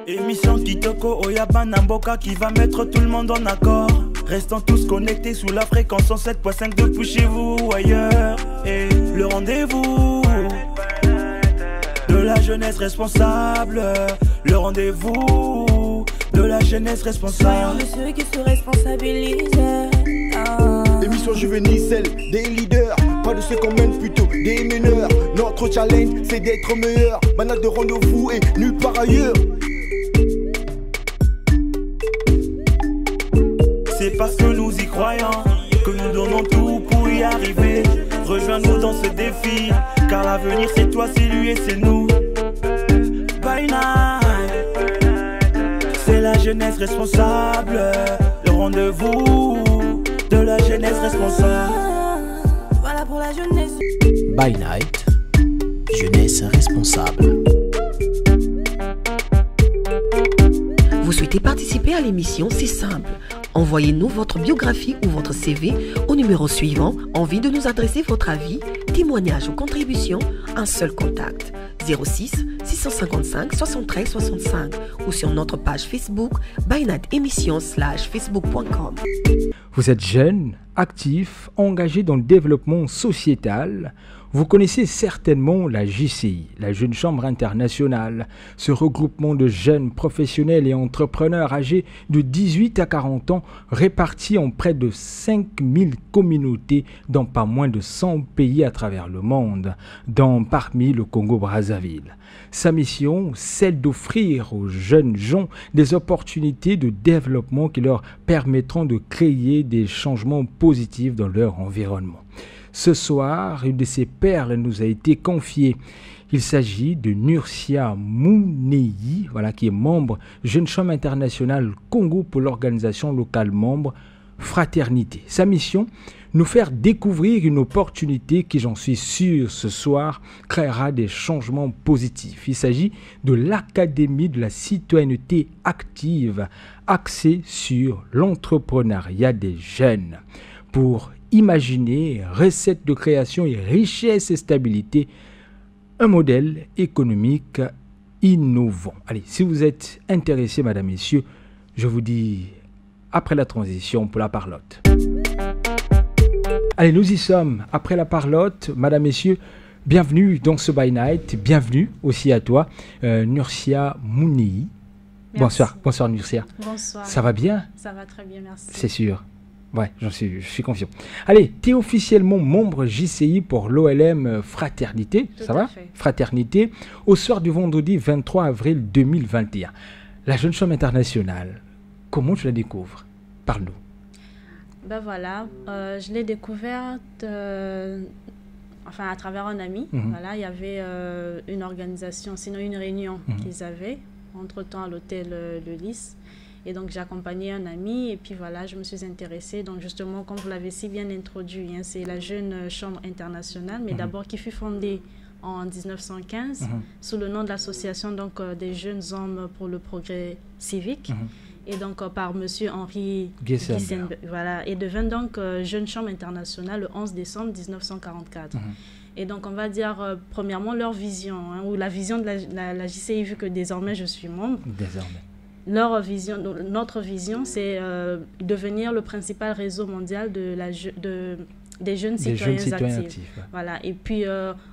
Émission Kitoko Oyaba Namboka qui va mettre tout le monde en accord. Restons tous connectés sous la fréquence 107.5 depuis chez vous ou ailleurs. Et le rendez-vous de la jeunesse responsable. Le rendez-vous de la jeunesse responsable. Soyons de ceux qui se responsabilisent. Émission juvénile, celle des leaders, pas de ceux qu'on mène, plutôt des meneurs. Notre challenge, c'est d'être meilleur. Manade de rendez-vous et nulle part ailleurs. C'est parce que nous y croyons que nous donnons tout pour y arriver. Rejoins-nous dans ce défi, car l'avenir c'est toi, c'est lui et c'est nous. By night, c'est la jeunesse responsable. Le rendez-vous de la jeunesse responsable. Voilà pour la jeunesse. By Night, jeunesse responsable. Vous souhaitez participer à l'émission? C'est simple. Envoyez-nous votre biographie ou votre CV au numéro suivant. Envie de nous adresser votre avis, témoignage ou contribution? Un seul contact. 06 655 73 65 ou sur notre page Facebook By Night Émission /facebook.com. Vous êtes jeune, actif, engagé dans le développement sociétal. Vous connaissez certainement la JCI, la Jeune Chambre Internationale, ce regroupement de jeunes professionnels et entrepreneurs âgés de 18 à 40 ans répartis en près de 5000 communautés dans pas moins de 100 pays à travers le monde, dont parmi le Congo-Brazzaville. Sa mission, celle d'offrir aux jeunes gens des opportunités de développement qui leur permettront de créer des changements positifs dans leur environnement. Ce soir, une de ces perles nous a été confiée. Il s'agit de Nursia Mounei, qui est membre Jeune Chambre Internationale Congo pour l'organisation locale membre Fraternité. Sa mission, nous faire découvrir une opportunité qui, j'en suis sûr, ce soir, créera des changements positifs. Il s'agit de l'Académie de la citoyenneté active, axée sur l'entrepreneuriat des jeunes. Pour imaginer, recettes de création et richesse et stabilité, un modèle économique innovant. Allez, si vous êtes intéressés, mesdames, messieurs, je vous dis après la transition pour la parlotte. Allez, nous y sommes. Après la parlotte, mesdames, messieurs, bienvenue dans ce By Night. Bienvenue aussi à toi, Nursia Mounei. Bonsoir Nursia. Bonsoir. Ça va bien? Ça va très bien, merci. C'est sûr. Ouais, je suis confiant. Allez, tu es officiellement membre JCI pour l'OLM Fraternité, Tout ça à va fait. Fraternité, au soir du vendredi 23 avril 2021. La Jeune Chambre Internationale, comment tu la découvres? Parle-nous. Ben voilà, je l'ai découverte à travers un ami. Voilà, il y avait une organisation, sinon une réunion qu'ils avaient, entre-temps à l'hôtel Le Lys. Et donc, j'ai accompagné un ami et puis voilà, je me suis intéressée. Donc, justement, comme vous l'avez si bien introduit, c'est la Jeune Chambre Internationale, mais d'abord qui fut fondée en 1915 sous le nom de l'association des jeunes hommes pour le progrès civique. Et donc, par monsieur Henri Guisenberg. Voilà, et devint donc Jeune Chambre Internationale le 11 décembre 1944. Et donc, on va dire, premièrement, leur vision, ou la vision de la JCI, vu que désormais, je suis membre. Désormais. Notre vision, c'est devenir le principal réseau mondial des jeunes citoyens actifs. Ouais. Voilà. Et puis,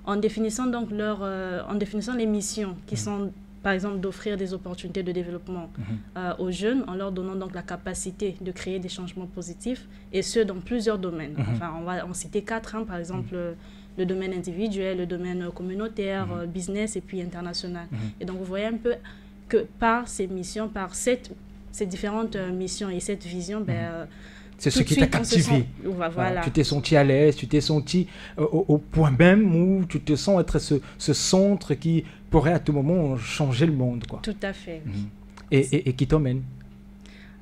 en définissant donc les missions qui sont, par exemple, d'offrir des opportunités de développement aux jeunes, en leur donnant donc la capacité de créer des changements positifs, et ce, dans plusieurs domaines. Enfin, on va en citer 4, par exemple, le domaine individuel, le domaine communautaire, business et puis international. Et donc, vous voyez un peu que par ces missions, par ces différentes missions et cette vision, c'est ce qui t'a captivé. Voilà. Tu t'es senti à l'aise, tu t'es senti au point même où tu te sens être ce centre qui pourrait à tout moment changer le monde, quoi. Tout à fait. Et qui t'emmène?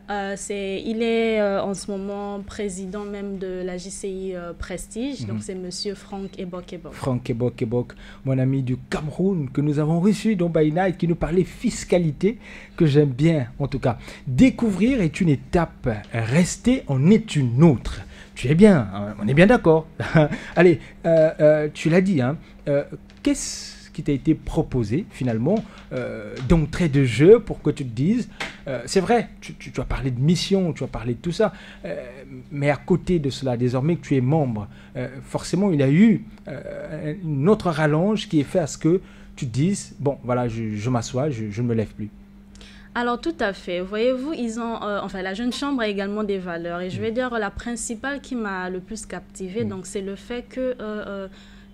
Il est en ce moment président même de la JCI Prestige, donc c'est monsieur Franck Ebok-Ebok. Franck Ebok-Ebok, mon ami du Cameroun que nous avons reçu dans By Night, qui nous parlait fiscalité, que j'aime bien en tout cas. Découvrir est une étape, rester en est une autre. Tu es bien, on est bien d'accord. Allez, tu l'as dit, qui t'a été proposé finalement d'entrée de jeu pour que tu te dises, c'est vrai, tu as parlé de mission, tu as parlé de tout ça, mais à côté de cela, désormais que tu es membre, forcément il y a eu une autre rallonge qui est fait à ce que tu te dises, bon voilà, je m'assois, je ne me lève plus. Alors tout à fait, voyez-vous, ils ont, enfin la jeune chambre a également des valeurs et je vais dire la principale qui m'a le plus captivée, donc c'est le fait que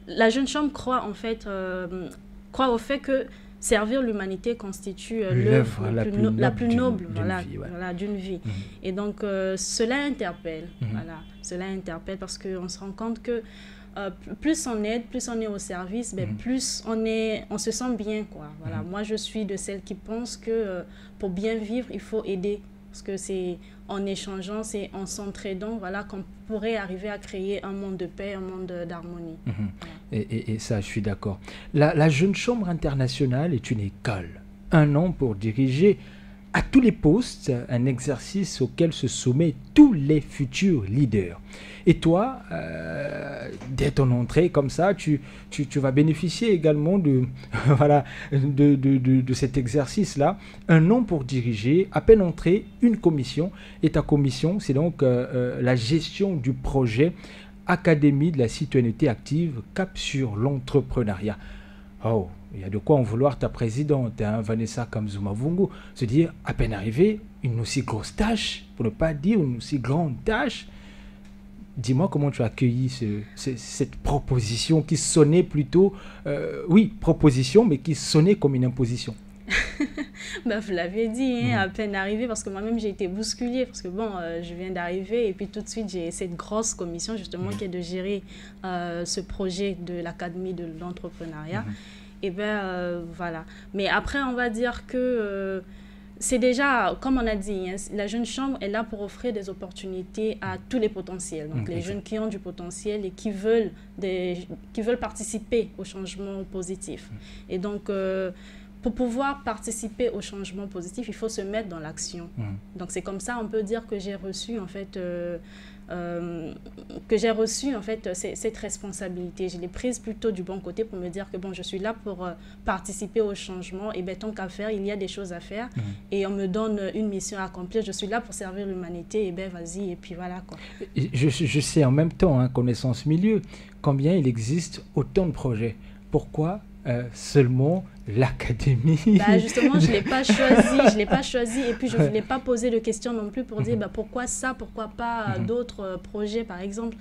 la jeune chambre croit au fait que servir l'humanité constitue l'œuvre la plus noble d'une vie. Et donc cela interpelle, cela interpelle parce qu'on se rend compte que plus on aide, plus on est au service, plus on se sent bien, quoi. Voilà. Moi, je suis de celles qui pensent que pour bien vivre, il faut aider. Parce que c'est en échangeant, c'est en s'entraidant, voilà, qu'on pourrait arriver à créer un monde de paix, un monde d'harmonie. Voilà. Et ça, je suis d'accord. La Jeune Chambre internationale est une école. 1 an pour diriger à tous les postes, un exercice auquel se soumettent tous les futurs leaders. Et toi, dès ton entrée comme ça, tu vas bénéficier également de cet exercice-là. 1 an pour diriger, à peine entré, une commission. Et ta commission, c'est donc la gestion du projet Académie de la citoyenneté active, cap sur l'entrepreneuriat. Oh, il y a de quoi en vouloir ta présidente, hein, Vanessa Kamzuma-Vungu, se dire, à peine arrivé, une aussi grosse tâche, pour ne pas dire une aussi grande tâche. Dis-moi comment tu as accueilli cette proposition qui sonnait plutôt, proposition, mais qui sonnait comme une imposition. Vous l'avez dit, à peine arrivé, parce que moi-même j'ai été bousculée, parce que je viens d'arriver et puis tout de suite j'ai cette grosse commission justement qui est de gérer ce projet de l'Académie de l'entrepreneuriat. Et voilà. Mais après on va dire que c'est déjà, comme on a dit, la Jeune Chambre est là pour offrir des opportunités à tous les potentiels. Donc les jeunes qui ont du potentiel et qui veulent participer au changement positif. Et donc pour pouvoir participer au changement positif, il faut se mettre dans l'action. Donc c'est comme ça, on peut dire que j'ai reçu en fait, cette responsabilité. Je l'ai prise plutôt du bon côté pour me dire que je suis là pour participer au changement. Et tant qu'à faire, il y a des choses à faire. Et on me donne une mission à accomplir. Je suis là pour servir l'humanité. Et vas-y, et puis voilà, quoi. Je sais en même temps, connaissance milieu, combien il existe autant de projets. Pourquoi seulement l'Académie? Justement, je ne l'ai pas choisi et puis je ne voulais pas poser de questions non plus pour dire pourquoi ça, pourquoi pas d'autres projets par exemple.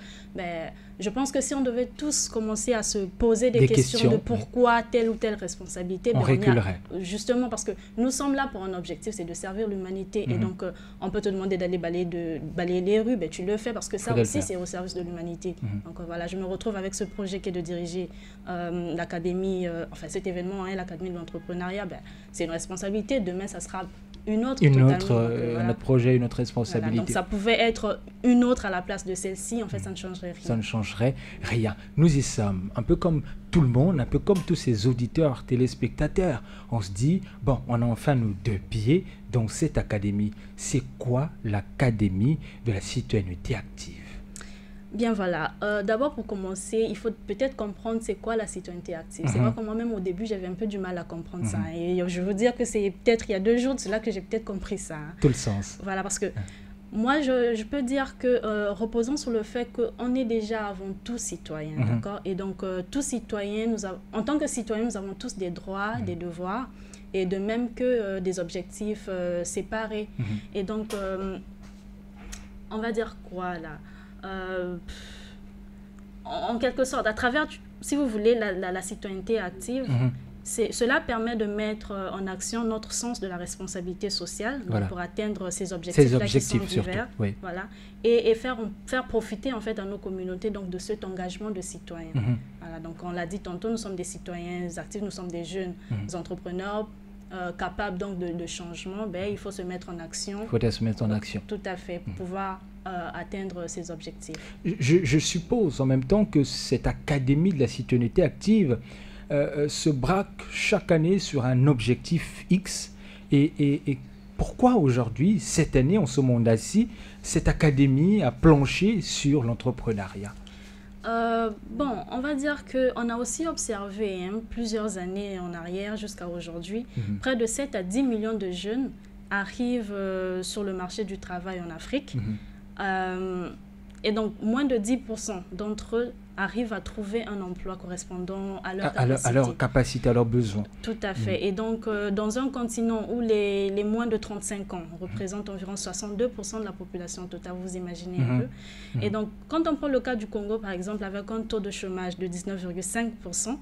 Je pense que si on devait tous commencer à se poser des questions de pourquoi telle ou telle responsabilité, on reculerait. Justement parce que nous sommes là pour un objectif, c'est de servir l'humanité. Et donc on peut te demander d'aller balayer les rues, tu le fais parce que ça aussi c'est au service de l'humanité. Donc voilà, je me retrouve avec ce projet qui est de diriger l'Académie, cet événement, l'Académie de l'entrepreneuriat. C'est une responsabilité, demain ça sera un autre projet, une autre responsabilité. Voilà, donc ça pouvait être une autre à la place de celle-ci, en fait ça ne changerait rien. Ça ne changerait rien. Nous y sommes, un peu comme tout le monde, un peu comme tous ces auditeurs, téléspectateurs. On se dit, on a enfin nos 2 pieds dans cette académie. C'est quoi l'Académie de la citoyenneté active? Bien voilà, d'abord pour commencer, il faut peut-être comprendre c'est quoi la citoyenneté active. C'est vrai que moi-même au début j'avais un peu du mal à comprendre ça. Et je veux dire que c'est peut-être il y a 2 jours de cela que j'ai peut-être compris ça. Tout le sens. Voilà, parce que moi je peux dire que reposons sur le fait qu'on est déjà avant tout citoyen, d'accord? Et donc tout citoyen, en tant que citoyen, nous avons tous des droits, des devoirs, et de même que des objectifs séparés. Et donc, on va dire quoi là? En quelque sorte, à travers, si vous voulez, la citoyenneté active, cela permet de mettre en action notre sens de la responsabilité sociale pour atteindre ces objectifs-là qui sont divers, et faire profiter en fait à nos communautés donc, de cet engagement de citoyens. Voilà, donc on l'a dit tantôt, nous sommes des citoyens actifs, nous sommes des jeunes entrepreneurs capables donc de changement. Il faut se mettre en action. Il faut se mettre en action. Tout à fait, pour pouvoir atteindre ces objectifs. Je suppose en même temps que cette Académie de la citoyenneté active se braque chaque année sur un objectif X. Et pourquoi aujourd'hui, cette année, en ce monde-ci, cette Académie a planché sur l'entrepreneuriat? Bon, on va dire qu'on a aussi observé plusieurs années en arrière jusqu'à aujourd'hui, près de 7 à 10 millions de jeunes arrivent sur le marché du travail en Afrique. Et donc, moins de 10% d'entre eux arrivent à trouver un emploi correspondant à leur capacité. À leur capacité, à leurs besoins. Tout à fait. Et donc, dans un continent où les moins de 35 ans représentent environ 62% de la population totale, vous imaginez un peu. Et donc, quand on prend le cas du Congo, par exemple, avec un taux de chômage de 19,5%,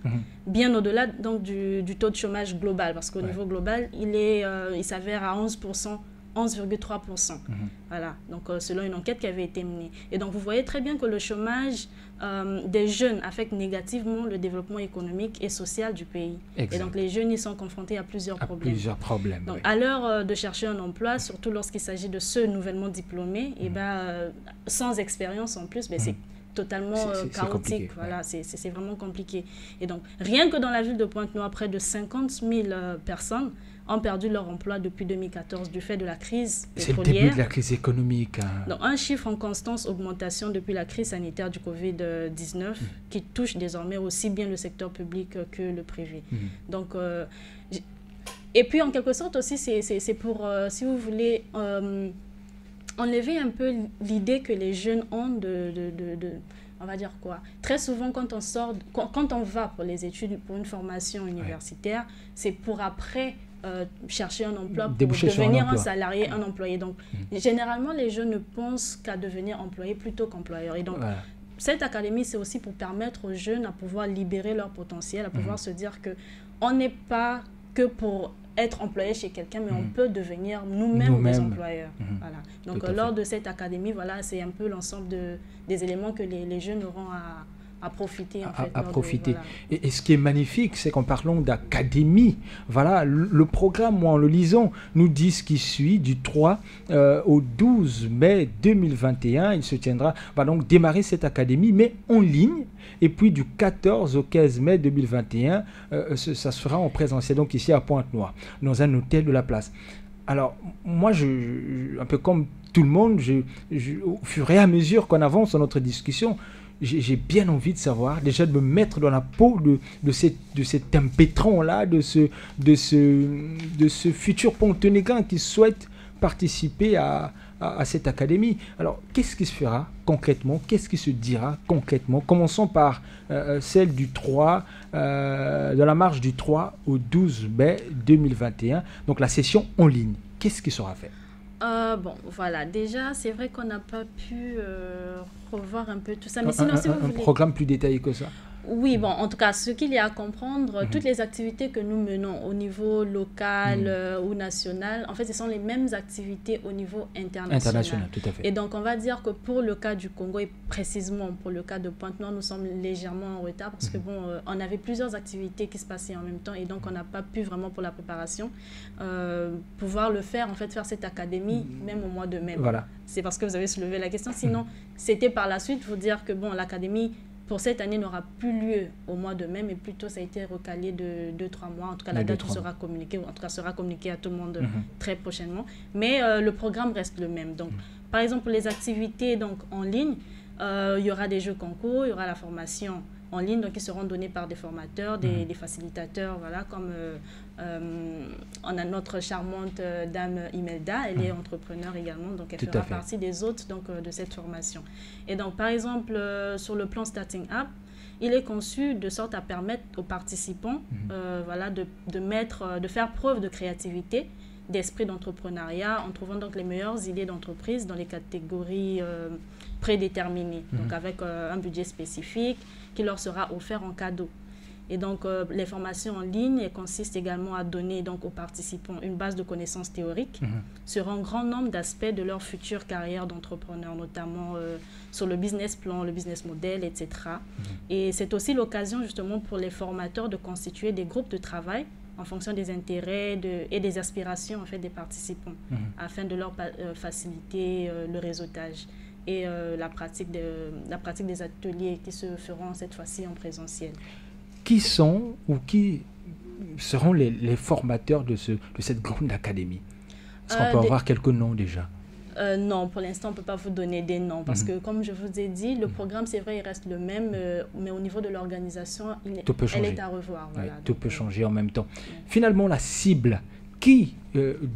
bien au-delà donc, du taux de chômage global, parce qu'au niveau global, il s'avère à 11%. 11,3%. Voilà, donc selon une enquête qui avait été menée. Et donc, vous voyez très bien que le chômage des jeunes affecte négativement le développement économique et social du pays. Exact. Et donc, les jeunes, ils sont confrontés à plusieurs problèmes. Donc, à l'heure de chercher un emploi, surtout lorsqu'il s'agit de ceux nouvellement diplômés, et sans expérience en plus, c'est totalement chaotique. Voilà, c'est vraiment compliqué. Et donc, rien que dans la ville de Pointe-Noire, près de 50 000 personnes ont perdu leur emploi depuis 2014 du fait de la crise pétrolière. C'est le début de la crise économique. Donc, un chiffre en constante augmentation depuis la crise sanitaire du Covid-19 qui touche désormais aussi bien le secteur public que le privé. Donc, et puis, en quelque sorte aussi, c'est pour, si vous voulez, enlever un peu l'idée que les jeunes ont on va dire quoi? Très souvent, quand on va pour les études, pour une formation universitaire, c'est pour après chercher un emploi, pour devenir un salarié, un employé. Donc, généralement, les jeunes ne pensent qu'à devenir employé plutôt qu'employeur. Et donc, cette académie, c'est aussi pour permettre aux jeunes à pouvoir libérer leur potentiel, à pouvoir se dire qu'on n'est pas que pour être employé chez quelqu'un, mais on peut devenir nous-mêmes des employeurs. Voilà. Donc, lors de cette académie, voilà, c'est un peu l'ensemble des éléments que les jeunes auront à profiter. Et ce qui est magnifique, c'est qu'en parlant d'académie, voilà, le programme, en le lisant, nous dit ce qui suit. Du 3 au 12 mai 2021, il se tiendra, va donc démarrer cette académie, mais en ligne. Et puis du 14 au 15 mai 2021, ça se fera en présentiel, donc ici à Pointe-Noire, dans un hôtel de la place. Alors, moi, un peu comme tout le monde, au fur et à mesure qu'on avance dans notre discussion, j'ai bien envie de savoir, déjà de me mettre dans la peau de cet impétrant-là, de ce futur pontonégan qui souhaite participer à cette académie. Alors, qu'est-ce qui se fera concrètement? Qu'est-ce qui se dira concrètement? Commençons par celle du 3, de la marche du 3 au 12 mai 2021, donc la session en ligne. Qu'est-ce qui sera fait? Bon, voilà, déjà, c'est vrai qu'on n'a pas pu revoir un peu tout ça. Mais sinon, si vous voulez... Un programme plus détaillé que ça? Oui, bon, en tout cas, ce qu'il y a à comprendre, toutes les activités que nous menons au niveau local ou national, en fait, ce sont les mêmes activités au niveau international. Tout à fait. Et donc, on va dire que pour le cas du Congo et précisément pour le cas de Pointe-Noire, nous sommes légèrement en retard parce que, bon, on avait plusieurs activités qui se passaient en même temps et donc, on n'a pas pu vraiment, pour la préparation, pouvoir le faire, en fait, faire cette académie, même au mois de mai. Voilà. C'est parce que vous avez soulevé la question. Sinon, c'était par la suite, vous dire que, bon, l'académie pour cette année n'aura plus lieu au mois de mai, mais plutôt ça a été recalé de 2-3 mois. En tout cas, la date sera communiquée, ou en tout cas sera communiquée à tout le monde très prochainement. Mais le programme reste le même. Donc, par exemple, pour les activités donc, en ligne, il y aura des jeux concours, il y aura la formation en ligne, donc ils seront donnés par des formateurs, des facilitateurs, voilà, comme on a notre charmante dame Imelda, elle est entrepreneur également, donc elle fera partie des hôtes donc, de cette formation. Et donc, par exemple, sur le plan Starting Up, il est conçu de sorte à permettre aux participants voilà, de faire preuve de créativité, d'esprit d'entrepreneuriat, en trouvant donc les meilleures idées d'entreprise dans les catégories prédéterminées, donc avec un budget spécifique qui leur sera offert en cadeau. Et donc, les formations en ligne consistent également à donner donc, aux participants une base de connaissances théoriques sur un grand nombre d'aspects de leur future carrière d'entrepreneur, notamment sur le business plan, le business model, etc. Et c'est aussi l'occasion justement pour les formateurs de constituer des groupes de travail en fonction des intérêts et des aspirations en fait, des participants, afin de leur faciliter le réseautage et la pratique des ateliers qui se feront cette fois-ci en présentiel. Qui sont ou qui seront les formateurs de cette grande académie? Est-ce qu'on peut avoir quelques noms déjà? Non, pour l'instant, on ne peut pas vous donner des noms parce que, comme je vous ai dit, le programme, c'est vrai, il reste le même, mais au niveau de l'organisation, elle est à revoir. Voilà. Tout peut changer en même temps. Finalement, la cible, qui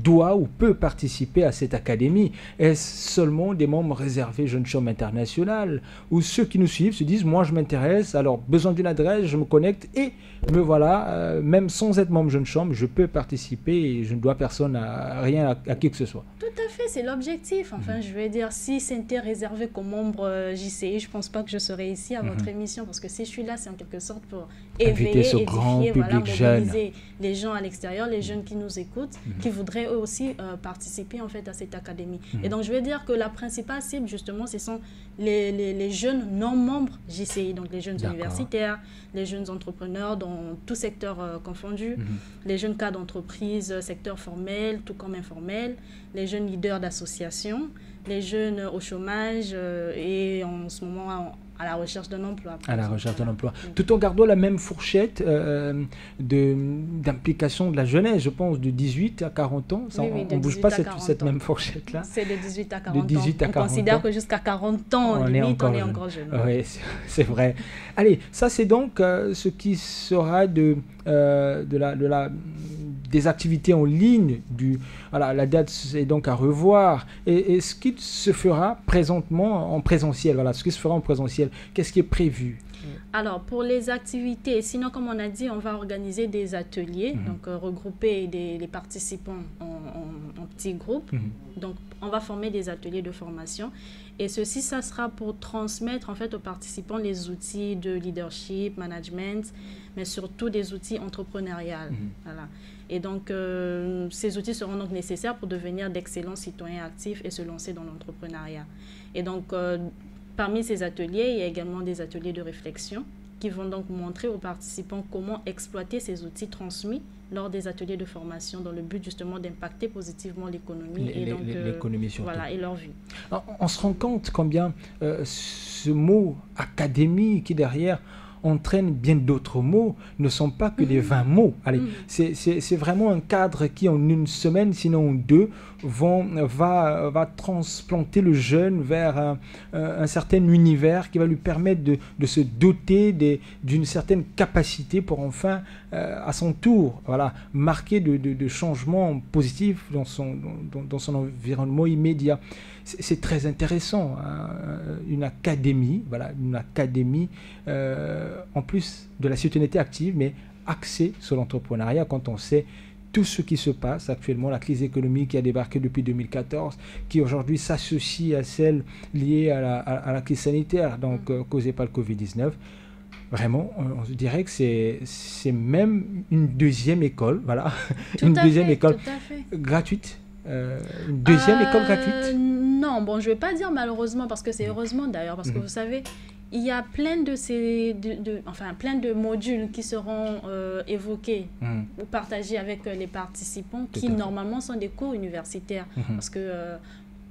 doit ou peut participer à cette académie? Est-ce seulement des membres réservés Jeunes Chambre Internationale, ou ceux qui nous suivent se disent, moi je m'intéresse, alors besoin d'une adresse, je me connecte et me voilà, même sans être membre Jeunes Chambre, je peux participer et je ne dois personne rien à qui que ce soit? Tout à fait, c'est l'objectif. Enfin, je veux dire, si c'était réservé comme membre JCI, je ne pense pas que je serais ici à votre émission, parce que si je suis là, c'est en quelque sorte pour éveiller, ce grand public, voilà, mobiliser jeune, les gens à l'extérieur, les jeunes qui nous écoutent, qui voudraient eux aussi participer en fait à cette académie. Et donc je veux dire que la principale cible justement, ce sont les jeunes non membres JCI, donc les jeunes universitaires, les jeunes entrepreneurs dans tout secteur confondu, les jeunes cadres d'entreprise, secteur formel, tout comme informel, les jeunes leaders d'associations, les jeunes au chômage et en ce moment à la recherche d'un emploi. À la recherche d'un emploi. Tout en gardant la même fourchette d'implication de la jeunesse, je pense, de 18 à 40 ans. Ça, oui, on ne bouge pas cette même fourchette-là. C'est de 18 à 40 ans. On considère que jusqu'à 40 ans, on est encore jeune. Oui, c'est vrai. Allez, ça c'est donc ce qui sera des activités en ligne. Voilà, la date est donc à revoir. Et ce qui se fera présentement en présentiel, voilà, ce qui se fera en présentiel, qu'est-ce qui est prévu? Alors, pour les activités, sinon, comme on a dit, on va organiser des ateliers, donc regrouper les participants en petits groupes. Donc, on va former des ateliers de formation. Et ceci, ça sera pour transmettre en fait aux participants les outils de leadership, management, mais surtout des outils entrepreneuriales. Voilà. Et donc, ces outils seront donc nécessaires pour devenir d'excellents citoyens actifs et se lancer dans l'entrepreneuriat. Et donc, parmi ces ateliers, il y a également des ateliers de réflexion qui vont donc montrer aux participants comment exploiter ces outils transmis lors des ateliers de formation dans le but justement d'impacter positivement l'économie et donc voilà, et leur vie. On se rend compte combien ce mot académie qui derrière entraîne bien d'autres mots, ne sont pas que les 20 mots. Allez, c'est vraiment un cadre qui, en une semaine, sinon en deux, va transplanter le jeune vers un certain univers qui va lui permettre de se doter d'une certaine capacité pour enfin, à son tour, voilà, marquer de changements positifs dans son environnement immédiat. C'est très intéressant, hein, une académie, voilà, en plus de la citoyenneté active, mais axée sur l'entrepreneuriat quand on sait tout ce qui se passe actuellement, la crise économique qui a débarqué depuis 2014, qui aujourd'hui s'associe à celle liée à la crise sanitaire, donc causée par le Covid-19. Vraiment, on se dirait que c'est même une deuxième école, voilà, une deuxième école gratuite. Une deuxième école gratuite? Non, bon, je ne vais pas dire malheureusement, parce que c'est heureusement d'ailleurs, parce que vous savez, il y a plein plein de modules qui seront évoqués ou partagés avec les participants qui normalement sont des cours universitaires. Parce que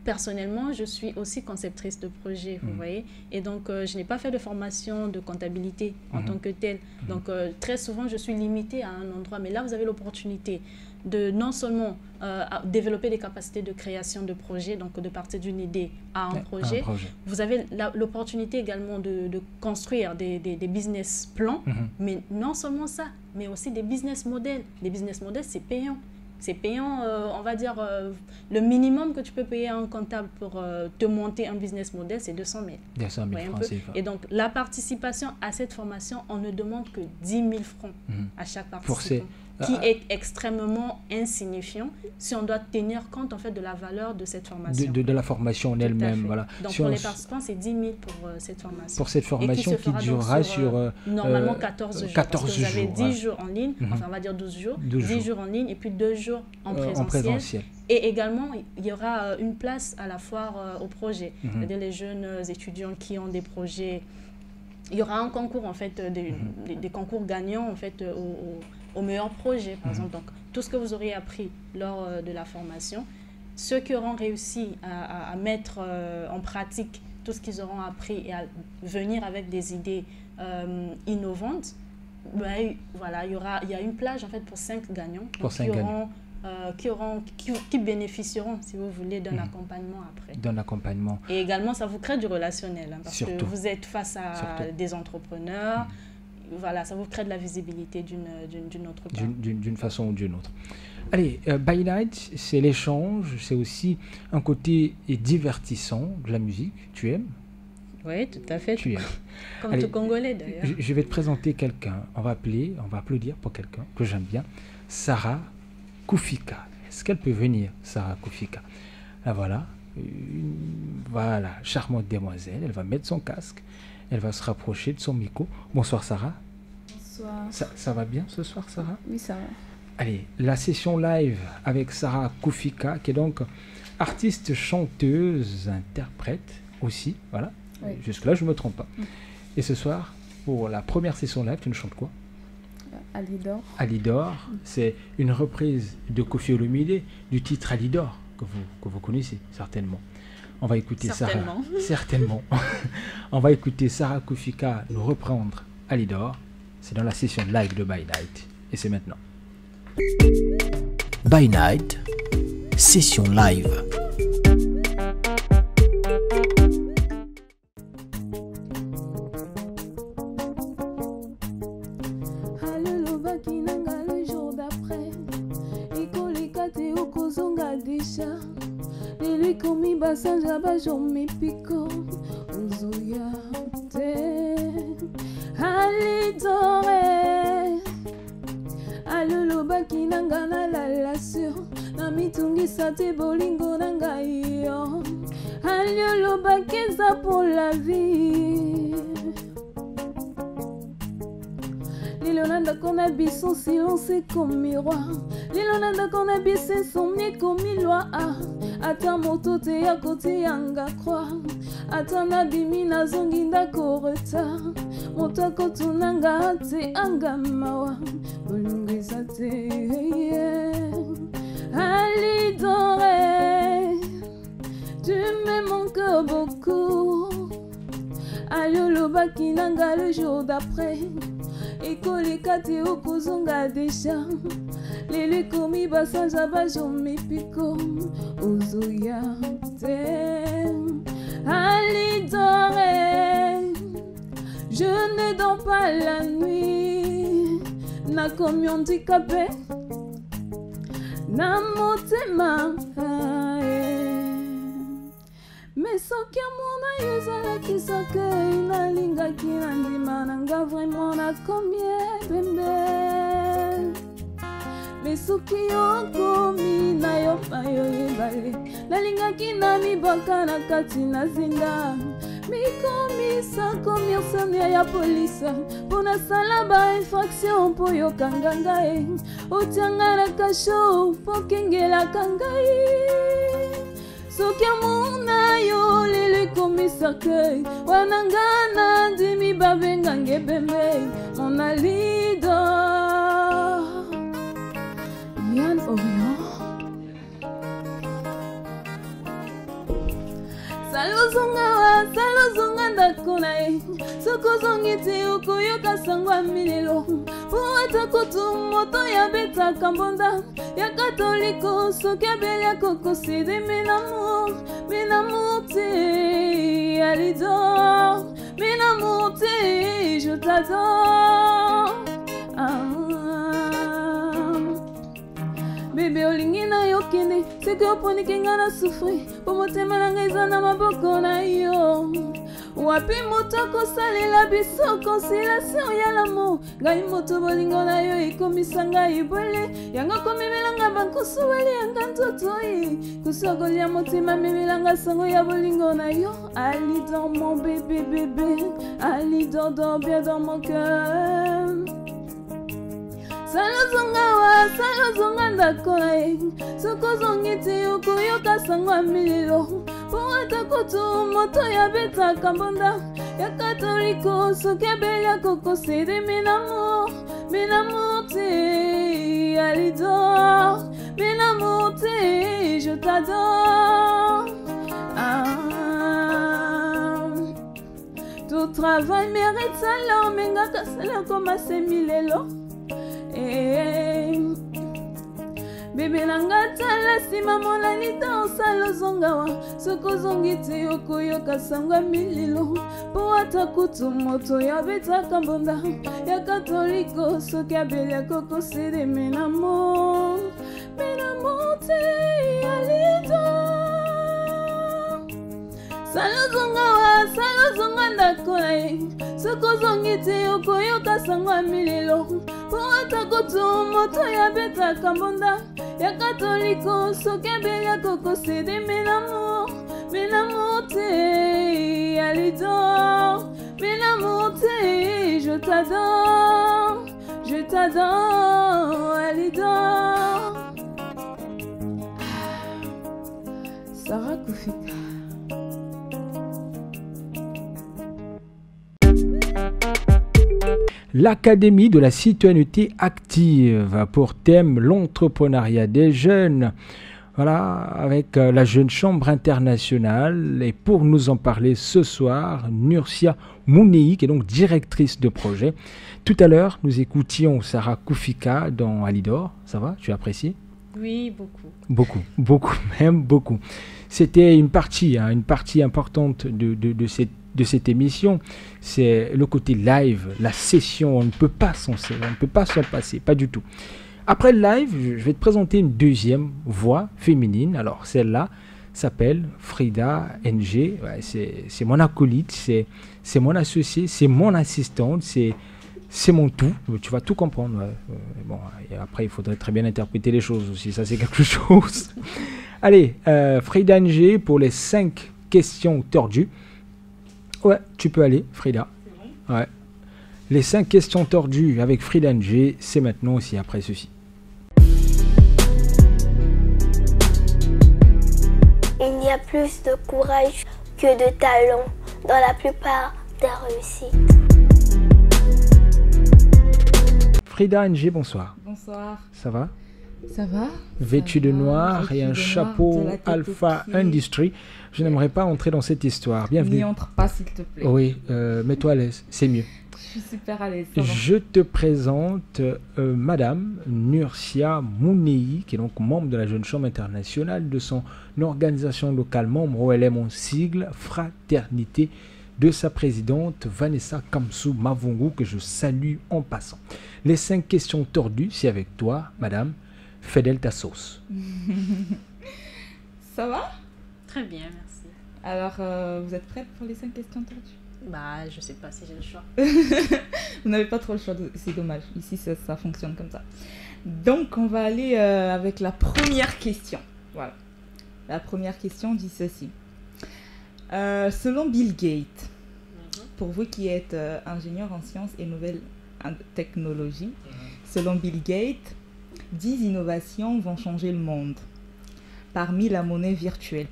personnellement, je suis aussi conceptrice de projet, vous voyez. Et donc, je n'ai pas fait de formation de comptabilité en tant que telle. Donc, très souvent, je suis limitée à un endroit. Mais là, vous avez l'opportunité de non seulement développer des capacités de création de projets, donc de partir d'une idée à un projet. Vous avez l'opportunité également de construire des business plans, mais non seulement ça, mais aussi des business models. Les business models, c'est payant. C'est payant, on va dire, le minimum que tu peux payer à un comptable pour te monter un business model, c'est 200 000. 200 000 francs CFA. Et donc, la participation à cette formation, on ne demande que 10 000 francs à chaque participant. Qui est extrêmement insignifiant si on doit tenir compte en fait de la valeur de cette formation. De la formation en elle-même, voilà. Donc pour les participants, c'est 10 000 pour cette formation. Pour cette formation qui durera sur normalement 14 jours. 14 parce que vous avez 10 voilà. jours en ligne, enfin on va dire 12 jours, 10 jours en ligne et puis 2 jours en présentiel. Et également, il y aura une place à la foire au projet. C'est-à-dire les jeunes étudiants qui ont des projets. Il y aura un concours en fait, des concours gagnants en fait au meilleur projet, par exemple. Donc, tout ce que vous aurez appris lors de la formation, ceux qui auront réussi à mettre en pratique tout ce qu'ils auront appris et à venir avec des idées innovantes, ben, voilà, il y a une plage en fait pour 5 gagnants. Pour 5 gagnants. qui bénéficieront, si vous voulez, d'un accompagnement après. D'un accompagnement. Et également, ça vous crée du relationnel, hein, parce Surtout. que vous êtes face à des entrepreneurs. Voilà, ça vous crée de la visibilité d'une autre part. D'une façon ou d'une autre. Allez, By Night, c'est l'échange, c'est aussi un côté divertissant de la musique. Tu aimes? Oui, tout à fait. Tu aimes. Comme Allez, tout Congolais d'ailleurs. Je vais te présenter quelqu'un. On va applaudir pour quelqu'un que j'aime bien. Sarah Koufika. Est-ce qu'elle peut venir, Sarah Koufika? Là, voilà. Voilà, charmante demoiselle. Elle va mettre son casque. Elle va se rapprocher de son micro. Bonsoir, Sarah. Bonsoir. Ça va bien ce soir, Sarah? Oui, ça va. Allez, la session live avec Sarah Koufika, qui est donc artiste, chanteuse, interprète aussi. Voilà. Oui. Jusque-là, je ne me trompe pas. Et ce soir, pour la première session live, tu nous chantes quoi? Alidor. Alidor, c'est une reprise de Koffi Olomide du titre Alidor, que vous connaissez certainement. On va écouter certainement. Sarah. Certainement. On va écouter Sarah Koufika nous reprendre Alidor. C'est dans la session live de By Night. Et c'est maintenant. By Night, session live. Basanja bajome piko uzuya te alidore alulu bakina ngana la relation na mitungisa te bolingo na ngai yo alulu bakeza pour la vie Lilonanda qu'on habille son silence comme miroir Lilonanda qu'on habille ses sommiers comme miroir Ata moto te ya kote yanga croix Ata nabimi na zongi ndako retard Moto akotunanga te anga mawa Bolungisa te Alidore Tu me manques beaucoup Alolo baki nanga le jour d'après Ekoleka te okozonga déjà Lele komi basanja bajome piko Ozoya te Alidore Je ne dors pas la nuit Na komi handicapé Na motema Mais soki amona yozalaki soki nalingaki na ndima nanga vraiment nakomi ebembe Mais soki okomi na yo mayo ebale nalingaki na mibaka na kati na zinga mikomisa komisania ya polisa mpo nasala bainfraction mpo yokanga ngai otianga na kasho mpo kengelaka ngai soki amona yo lelo ekomisa ke wana nga na ndimi babengange ebembe mon alido Yann Orion Salozonga ndako na ye sokozongi te okoyoka sango ya milelo po ata kutu moto yabetaka mbonda ya katoliko soki abeli akokosede menamour te alidor menamour te je t'adore Bébé olingi na yo kende seke oponiki nga na souffri po motema na ngai eza na maboko na yo wapi moto akosalela biso conciliation ya l'amour ngai moto bolingo na yo ekomisa ngai bole yango komemelanga bankusu walianga ntotoyi kusu akolia motema memelanga sango ya bolingo na yo Alidor mon bébé bébé Alidor dors bien dans mon cœur Salozonga ndako na ye sokozongi te okoyoka sango ya milelo po ata kutu moto yabetaka mbonda ya katoliko soki abeli akokosede menamour te alidor menamour te je t'adore Tout travail mérite salaire mengaka salaire comme assez milelo bebe nanga tala nsima molani ta osala ozongawa soki ozongi te okoyoka sangwa mililo mpo ata kutu moto yabetaka mbonda ya katoliko soki abeli akokosede menamo te ya lido salozonga ndako na ye soki ozongi te okoyoka sangwa mililo mpo ata kutu moto yabetaka mbonda ya katoliko soki abeli akokosede menamo te ya lido menamo te je t'adore ya lido. Sarah Koufika. L'Académie de la citoyenneté active a pour thème l'entrepreneuriat des jeunes. Voilà, avec la Jeune Chambre internationale. Et pour nous en parler ce soir, Nursia Mounei, qui est donc directrice de projet. Tout à l'heure, nous écoutions Sarah Koufika dans Alidor. Ça va? Tu apprécies? Oui, beaucoup. Beaucoup, même beaucoup. C'était une partie importante de cette émission. C'est le côté live, la session. On ne peut pas s'en passer, pas du tout. Après le live, je vais te présenter une deuxième voix féminine. Alors, celle-là s'appelle Frida NG. Ouais, c'est mon acolyte, c'est mon associé, c'est mon assistante, c'est mon tout. Tu vas tout comprendre. Ouais. Bon, et après, il faudrait très bien interpréter les choses aussi. Ça, c'est quelque chose. Allez, Frida NG pour les 5 questions tordues. Ouais, tu peux aller, Frida. C'est bon? Ouais. Les 5 questions tordues avec Frida NG, c'est maintenant aussi après ceci. Il y a plus de courage que de talent dans la plupart des réussites. Frida NG, bonsoir. Bonsoir. Ça va? Ça va. Vêtu de noir et un chapeau Alpha Industry. Je n'aimerais pas entrer dans cette histoire. Bienvenue. N'y entre pas, s'il te plaît. Oui, mets-toi à l'aise, c'est mieux. Je suis super à l'aise. Je te présente Madame Nursia Mounei, qui est donc membre de la Jeune Chambre internationale, de son organisation locale, membre OLM en sigle, Fraternité, de sa présidente Vanessa Kamsou Mavungu, que je salue en passant. Les 5 questions tordues, c'est avec toi, Madame. Fidèle ta sauce. Ça va? Très bien, merci. Alors, vous êtes prête pour les 5 questions tordues? Bah, je sais pas si j'ai le choix. Vous n'avez pas trop le choix, c'est dommage. Ici, ça fonctionne comme ça. Donc, on va aller avec la première question. Voilà. La première question dit ceci. Selon Bill Gates, pour vous qui êtes ingénieur en sciences et nouvelles technologies, selon Bill Gates, 10 innovations vont changer le monde. Parmi elles, la monnaie virtuelle.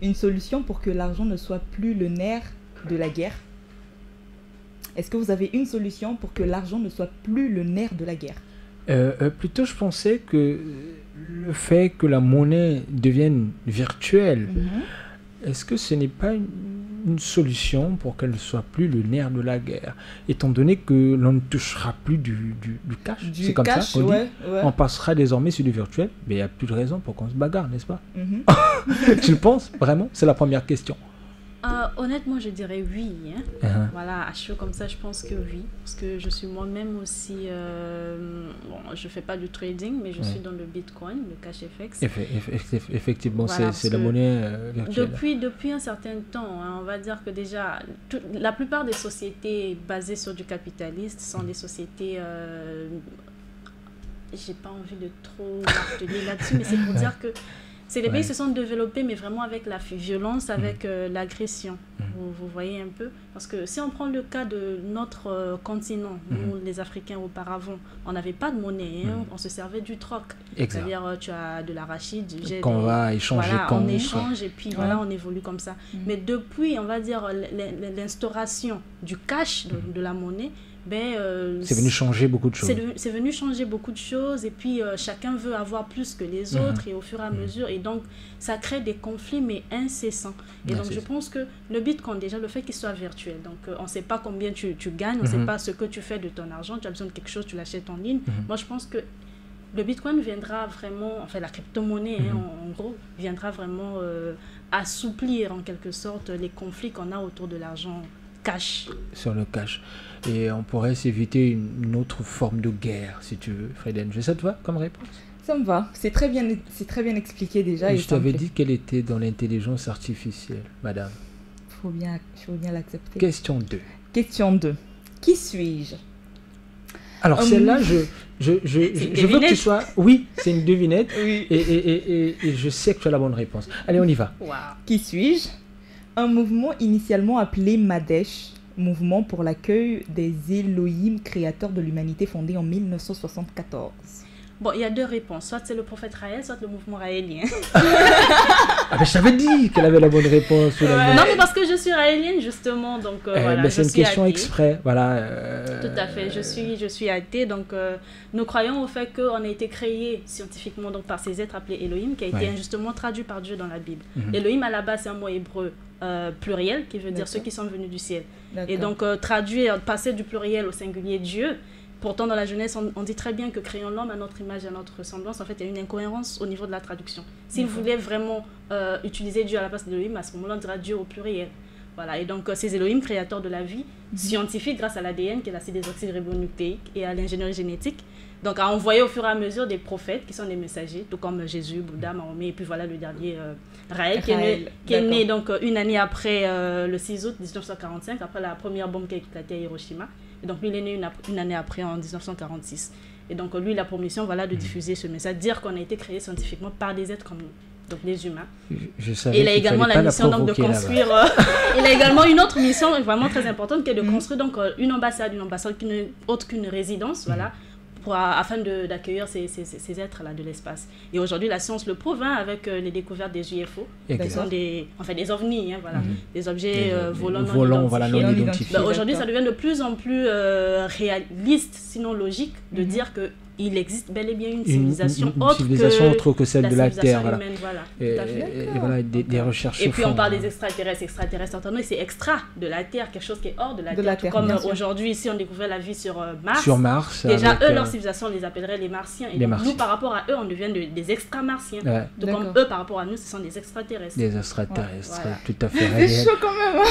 Une solution pour que l'argent ne soit plus le nerf de la guerre. Est-ce que vous avez une solution pour que l'argent ne soit plus le nerf de la guerre? Plutôt, je pensais que le fait que la monnaie devienne virtuelle, est-ce que ce n'est pas une solution pour qu'elle ne soit plus le nerf de la guerre, étant donné que l'on ne touchera plus du cash? C'est comme ça qu'on dit. On passera désormais sur du virtuel, mais il n'y a plus de raison pour qu'on se bagarre, n'est-ce pas? Tu le penses vraiment? C'est la première question. Honnêtement, je dirais oui. Hein. Voilà, à chaud comme ça, je pense que oui. Parce que je suis moi-même aussi... bon, je ne fais pas du trading, mais je suis dans le Bitcoin, le CashFX. Effectivement, voilà, c'est la monnaie virtuelle. Depuis un certain temps, hein, on va dire que déjà, la plupart des sociétés basées sur du capitalisme sont des sociétés... j'ai pas envie de trop marteler là-dessus, mais c'est pour dire que c'est les pays qui se sont développés, mais vraiment avec la violence, avec l'agression. Vous voyez un peu? Parce que si on prend le cas de notre continent, nous, les Africains, auparavant, on n'avait pas de monnaie, hein, on se servait du troc. C'est-à-dire, tu as de l'arachide, du jet. Qu'on va échanger, voilà, on échange et puis voilà, on évolue comme ça. Mais depuis, on va dire, l'instauration du cash, de la monnaie, c'est venu changer beaucoup de choses. C'est venu changer beaucoup de choses et puis chacun veut avoir plus que les autres et au fur et à mesure et donc ça crée des conflits mais incessants. Et donc je pense que le Bitcoin, déjà le fait qu'il soit virtuel, donc on ne sait pas combien tu gagnes, on ne sait pas ce que tu fais de ton argent, tu as besoin de quelque chose, tu l'achètes en ligne. Moi je pense que le Bitcoin viendra vraiment, enfin la crypto-monnaie en gros, viendra vraiment assouplir en quelque sorte les conflits qu'on a autour de l'argent cash. Sur le cash. Et on pourrait s'éviter une autre forme de guerre, si tu veux, Fredenge. Ça te va comme réponse? Ça me va, c'est très bien expliqué déjà. Et je t'avais dit qu'elle était dans l'intelligence artificielle, madame. Faut bien l'accepter. Question 2. Question 2. Qui suis-je? Alors celle-là, je veux que tu sois... Oui, c'est une devinette. Oui. Et je sais que tu as la bonne réponse. Allez, on y va. Wow. Qui suis-je? Un mouvement initialement appelé Madesh, mouvement pour l'accueil des Elohim créateurs de l'humanité fondé en 1974. Bon, il y a deux réponses. Soit c'est le prophète Raël, soit le mouvement raélien. Ah ben je t'avais dit qu'elle avait la bonne réponse. Ouais. Non, mais parce que je suis raélienne, justement. Donc, voilà, c'est une question athée. Exprès. Voilà, Tout à fait. Je suis athée. Donc, nous croyons au fait qu'on a été créé scientifiquement donc, par ces êtres appelés Elohim, qui a été injustement traduit par Dieu dans la Bible. Elohim, à la base, c'est un mot hébreu pluriel, qui veut dire ceux qui sont venus du ciel. Et donc, traduire, passer du pluriel au singulier Dieu. Pourtant, dans la Genèse, on dit très bien que créons l'homme à notre image et à notre ressemblance. En fait, il y a une incohérence au niveau de la traduction. S'il voulait vraiment utiliser Dieu à la place d'Elohim, à ce moment-là, on dira Dieu au pluriel. Voilà. Et donc, ces Elohim, créateurs de la vie, scientifiques grâce à l'ADN, qui est l'acide désoxyribonucléique, et à l'ingénierie génétique, donc à envoyer au fur et à mesure des prophètes qui sont des messagers, tout comme Jésus, Bouddha, Mahomet, et puis voilà le dernier, Raël, qui est né donc, une année après le 6 août 1945, après la première bombe qui a éclaté à Hiroshima. Et donc lui, il est né une année après, en 1946. Et donc lui, il a pour mission de diffuser ce message, dire qu'on a été créé scientifiquement par des êtres comme nous, donc des humains. Et il a également la mission donc, de construire... il a également une autre mission vraiment très importante qui est de construire donc, une ambassade qui n'est autre qu'une résidence, voilà, afin d'accueillir ces êtres-là de l'espace. Et aujourd'hui, la science le prouve avec les découvertes des UFO, qui sont des ovnis, voilà, des objets volants non identifiés. Aujourd'hui, ça devient de plus en plus réaliste, sinon logique, de dire que il existe bel et bien une civilisation autre que celle de la Terre. Voilà. Et voilà, des recherches. Et puis on parle des extraterrestres. Extraterrestres, c'est extra de la Terre, quelque chose qui est hors de la Terre. Comme aujourd'hui, ici, on découvrait la vie sur Mars. Sur Mars. Déjà, eux, leur civilisation, on les appellerait les Martiens. Et donc, nous, par rapport à eux, on devient des extramartiens. Tout comme eux, par rapport à nous, ce sont des extraterrestres. Des extraterrestres, tout à fait. C'est chaud quand même.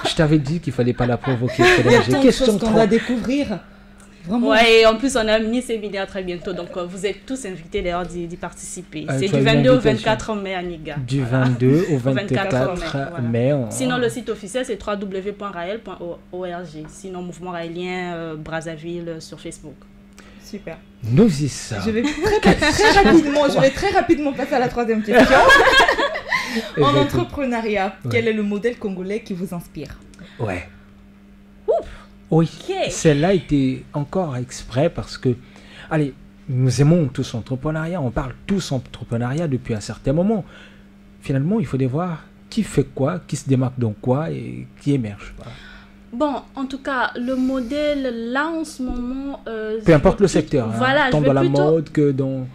Je t'avais dit qu'il ne fallait pas la provoquer. Question qu'on va découvrir. Vraiment. Ouais, et en plus, on a un mini-séminaire très bientôt, donc vous êtes tous invités d'ailleurs d'y participer. C'est du 22 au 24 mai à Niga. Du 22 au 24 mai. Sinon, le site officiel, c'est www.raël.org. Sinon, Mouvement Raélien Brazzaville sur Facebook. Super. Nous y sommes. Je vais très rapidement passer à la troisième question. En entrepreneuriat, quel est le modèle congolais qui vous inspire? Ouais. Oui, celle-là était encore exprès parce que, allez, nous aimons tous l'entrepreneuriat, on parle tous entrepreneuriat depuis un certain moment. Finalement, il faut voir qui fait quoi, qui se démarque dans quoi et qui émerge. Voilà. Bon, en tout cas, le modèle, là, en ce moment... peu importe le secteur, voilà, tant dans la mode que dans...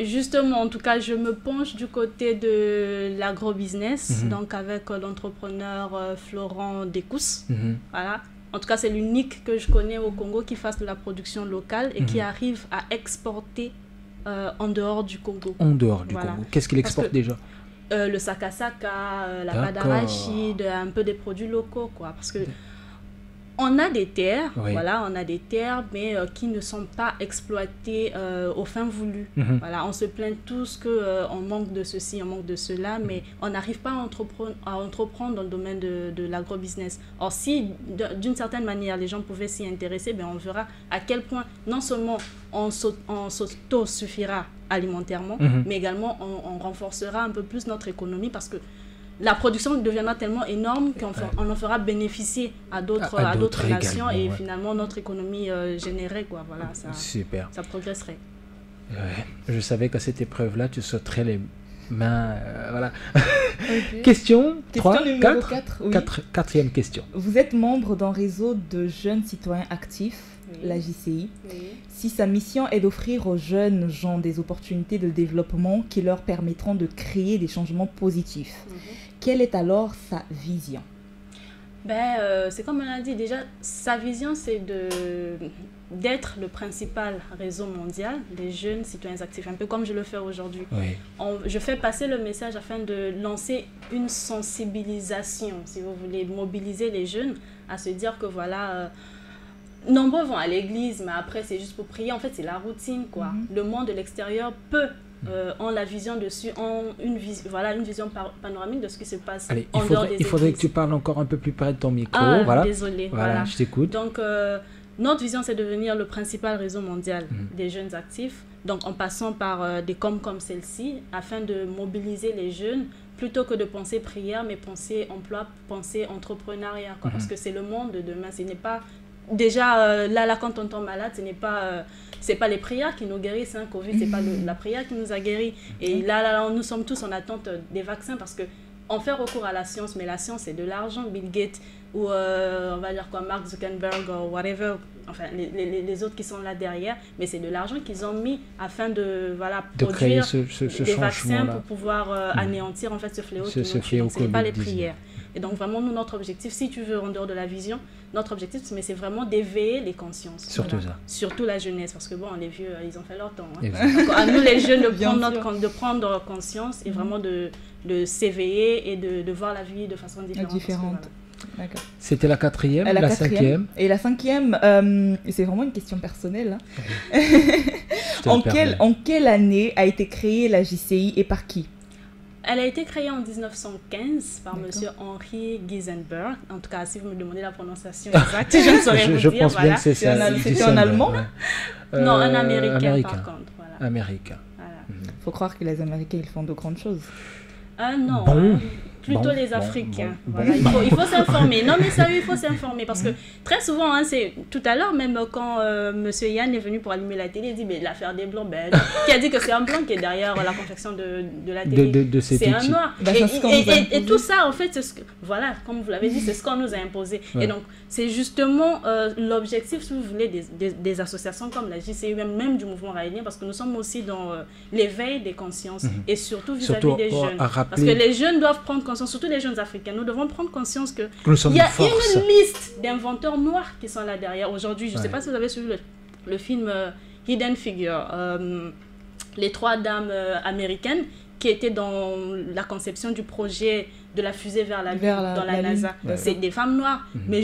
Justement, en tout cas, je me penche du côté de l'agro-business, donc avec l'entrepreneur Florent Descous, voilà. En tout cas, c'est l'unique que je connais au Congo qui fasse de la production locale et qui arrive à exporter en dehors du Congo. En dehors du Congo. Qu'est-ce qu'il exporte déjà? Le sakasaka, la pâte d'arachide, un peu des produits locaux, quoi. Parce que on a des terres, voilà, on a des terres, mais qui ne sont pas exploitées aux fins voulues. Voilà, on se plaint tous qu'on manque de ceci, on manque de cela, mais on n'arrive pas à entreprendre dans le domaine de l'agro-business. Or, si d'une certaine manière les gens pouvaient s'y intéresser, ben, on verra à quel point non seulement on s'auto-suffira alimentairement, mais également on renforcera un peu plus notre économie parce que la production deviendra tellement énorme qu'on en fera bénéficier à d'autres nations et finalement notre économie générerait, quoi. Voilà, ça progresserait. Je savais qu'à cette épreuve-là, tu sauterais les mains. Voilà. Question 3, 4. Quatrième question. Vous êtes membre d'un réseau de jeunes citoyens actifs, la JCI. Si sa mission est d'offrir aux jeunes gens des opportunités de développement qui leur permettront de créer des changements positifs, quelle est alors sa vision? C'est comme on a dit, déjà, sa vision, c'est d'être le principal réseau mondial des jeunes citoyens actifs, un peu comme je le fais aujourd'hui. Oui. Je fais passer le message afin de lancer une sensibilisation, si vous voulez, mobiliser les jeunes à se dire que voilà, nombreux vont à l'église, mais après c'est juste pour prier, en fait c'est la routine, quoi. Le monde de l'extérieur peut ont la vision dessus, ont une vision panoramique de ce qui se passe. Allez, en dehors des il faudrait églises. que tu parles encore un peu plus près de ton micro. Désolé. Voilà, je t'écoute. Donc, notre vision, c'est de devenir le principal réseau mondial des jeunes actifs. Donc, en passant par des comme celle-ci, afin de mobiliser les jeunes, plutôt que de penser prière, mais penser emploi, penser entrepreneuriat. Parce que c'est le monde de demain. Ce n'est pas... Déjà, là, quand on tombe malade, ce n'est pas... c'est pas les prières qui nous guérissent, hein, Covid, c'est pas la prière qui nous a guéris. Et là, nous sommes tous en attente des vaccins parce que on fait recours à la science, mais la science, c'est de l'argent. Bill Gates ou on va dire quoi, Mark Zuckerberg ou whatever, enfin les autres qui sont là derrière, mais c'est de l'argent qu'ils ont mis afin de produire des vaccins pour pouvoir anéantir en fait ce fléau qui nous tue. Donc, ce n'est pas les prières. Et donc vraiment, nous, notre objectif, si tu veux, en dehors de la vision, notre objectif, c'est vraiment d'éveiller les consciences. Surtout ça. Surtout la jeunesse, parce que bon, les vieux, ils ont fait leur temps. Hein. Donc, à nous, les jeunes, de prendre conscience et vraiment de s'éveiller et de voir la vie de façon différente. D'accord. C'était la quatrième, la cinquième. Et la cinquième, c'est vraiment une question personnelle. Hein. En quelle année a été créée la JCI et par qui? Elle a été créée en 1915 par M. Henry Gizenberg. En tout cas, si vous me demandez la prononciation exacte, je ne saurais vous dire. Je pense bien que c'est ça. C'était en allemand? Non, un américain par contre. Voilà. Américain. Voilà. Faut croire que les Américains, ils font de grandes choses. Ah non, plutôt les Africains. Voilà, il faut s'informer. Non mais sérieux, il faut s'informer parce que très souvent, hein, c'est tout à l'heure même quand Monsieur Yann est venu pour allumer la télé, il dit mais l'affaire des blancs, qui a dit que c'est un blanc qui est derrière la confection de la télé, c'est un noir. Et tout ça en fait, c'est ce que, voilà, comme vous l'avez dit, c'est ce qu'on nous a imposé. Et donc c'est justement l'objectif, si vous voulez, des associations comme la JCI, même du mouvement raélien, parce que nous sommes aussi dans l'éveil des consciences et surtout vis-à-vis des jeunes, parce que les jeunes doivent prendre conscience, surtout les jeunes africains, nous devons prendre conscience qu'il y a une liste d'inventeurs noirs qui sont là derrière. Aujourd'hui, je ne sais pas si vous avez suivi le film Hidden Figure, les trois dames américaines qui étaient dans la conception du projet de la fusée vers la Lune dans la NASA. C'est des femmes noires. Mais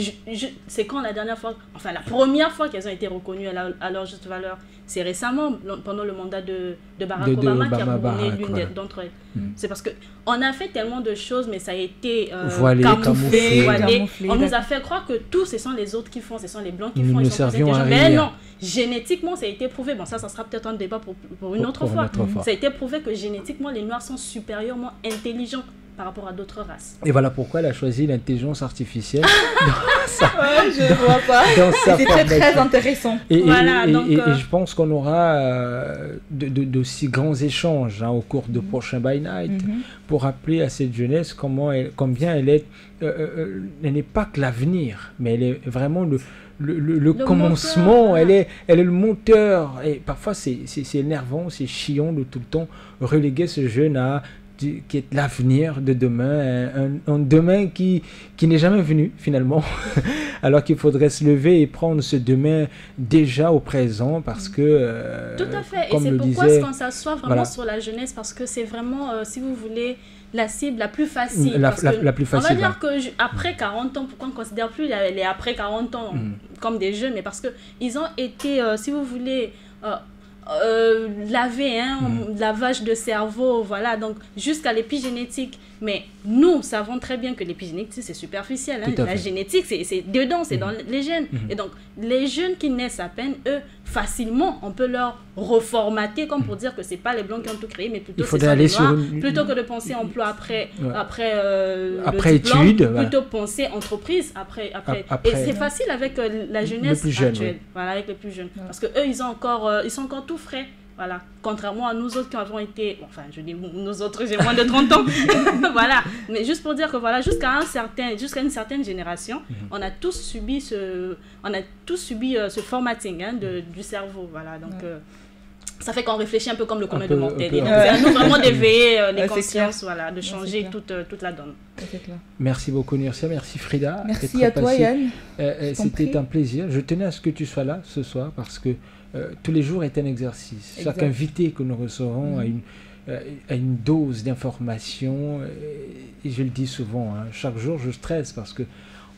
c'est quand la dernière fois, enfin la première fois qu'elles ont été reconnues à leur juste valeur, c'est récemment, pendant le mandat de Barack Obama qui a couronné l'une d'entre elles. C'est parce qu'on a fait tellement de choses, mais ça a été camouflé. On nous a fait croire que tout, ce sont les autres qui font, ce sont les blancs qui font. Nous servions à mais non, génétiquement, ça a été prouvé. Bon, ça sera peut-être un débat pour une autre fois. Ça a été prouvé que génétiquement, les Noirs sont supérieurement intelligents par rapport à d'autres races. Et voilà pourquoi elle a choisi l'intelligence artificielle. Je vois pas. C'est très intéressant. Et je pense qu'on aura d'aussi grands échanges au cours de prochains By Night pour rappeler à cette jeunesse combien elle n'est pas que l'avenir, mais elle est vraiment le commencement, elle est le moteur. Et parfois c'est énervant, c'est chiant de tout le temps reléguer ce jeune qui est l'avenir de demain, un demain qui n'est jamais venu finalement, alors qu'il faudrait se lever et prendre ce demain déjà au présent parce que... Tout à fait, et c'est pourquoi est-ce qu'on s'assoit vraiment sur la jeunesse, parce que c'est vraiment, si vous voulez, la cible la plus facile. La plus facile. On va dire qu'après 40 ans, pourquoi on ne considère plus les après 40 ans comme des jeunes, mais parce qu'ils ont été, si vous voulez... laver, lavage de cerveau, voilà, donc jusqu'à l'épigénétique. Mais nous savons très bien que l'épigénétique, c'est superficiel. Hein. La génétique, c'est dedans, c'est dans les gènes. Et donc, les jeunes qui naissent à peine, eux, facilement, on peut leur reformater comme pour dire que ce n'est pas les blancs qui ont tout créé, mais plutôt c'est les noirs. Plutôt que de penser emploi après le diplôme, études, plutôt penser entreprise après. Et c'est facile avec la jeunesse actuelle, voilà, avec les plus jeunes. Parce qu'eux, ils sont encore tout frais. Voilà, contrairement à nous autres qui avons été, enfin je dis nous autres, j'ai moins de 30 ans, voilà, mais juste pour dire que voilà, jusqu'à une certaine génération, on a tous subi ce formatting du cerveau, voilà, donc ça fait qu'on réfléchit un peu comme le commun de mortel. C'est à nous vraiment d'éveiller les consciences, voilà, de changer toute la donne. Merci beaucoup Nursia, merci Frida. Merci à toi Yann. C'était un plaisir. Je tenais à ce que tu sois là ce soir parce que tous les jours est un exercice. Exact. Chaque invité que nous recevons a une dose d'information et je le dis souvent, hein, chaque jour je stresse parce que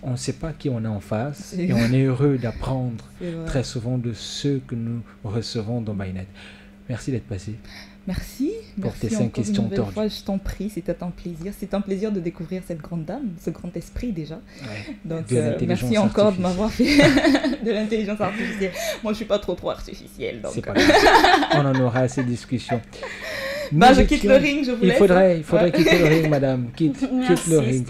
on ne sait pas qui on a en face et on est heureux d'apprendre très souvent de ceux que nous recevons dans By Night. Merci d'être passé. Merci. Pour tes 5 questions tordues. Je t'en prie, c'était un plaisir. C'est un plaisir de découvrir cette grande dame, ce grand esprit déjà. Ouais. Donc merci encore de m'avoir fait de l'intelligence artificielle. Moi je suis pas trop artificielle. Donc... C'est pas grave. On en aura ces discussions. Je quitte le ring, je vous laisse. Il faudrait quitter le ring, madame. Quitte le ring.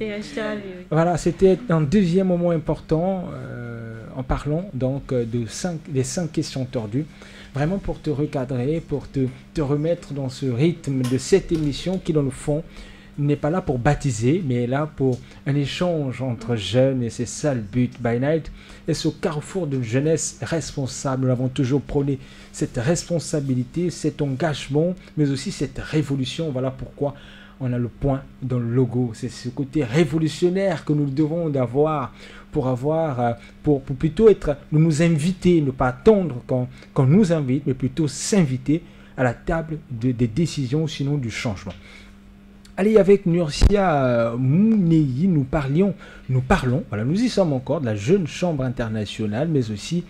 Voilà, c'était un deuxième moment important en parlant donc des 5 questions tordues. Vraiment pour te recadrer, pour te remettre dans ce rythme de cette émission qui, dans le fond, n'est pas là pour baptiser, mais est là pour un échange entre jeunes, et c'est ça le but. By Night est ce carrefour d'une jeunesse responsable. Nous avons toujours prôné cette responsabilité, cet engagement, mais aussi cette révolution. Voilà pourquoi on a le point dans le logo. C'est ce côté révolutionnaire que nous devons d'avoir pour plutôt nous inviter, ne pas attendre qu'on nous invite, mais plutôt s'inviter à la table des décisions, sinon du changement. Allez, avec Nursia Mouneyi, nous parlons, voilà, nous y sommes encore, de la Jeune Chambre internationale, mais aussi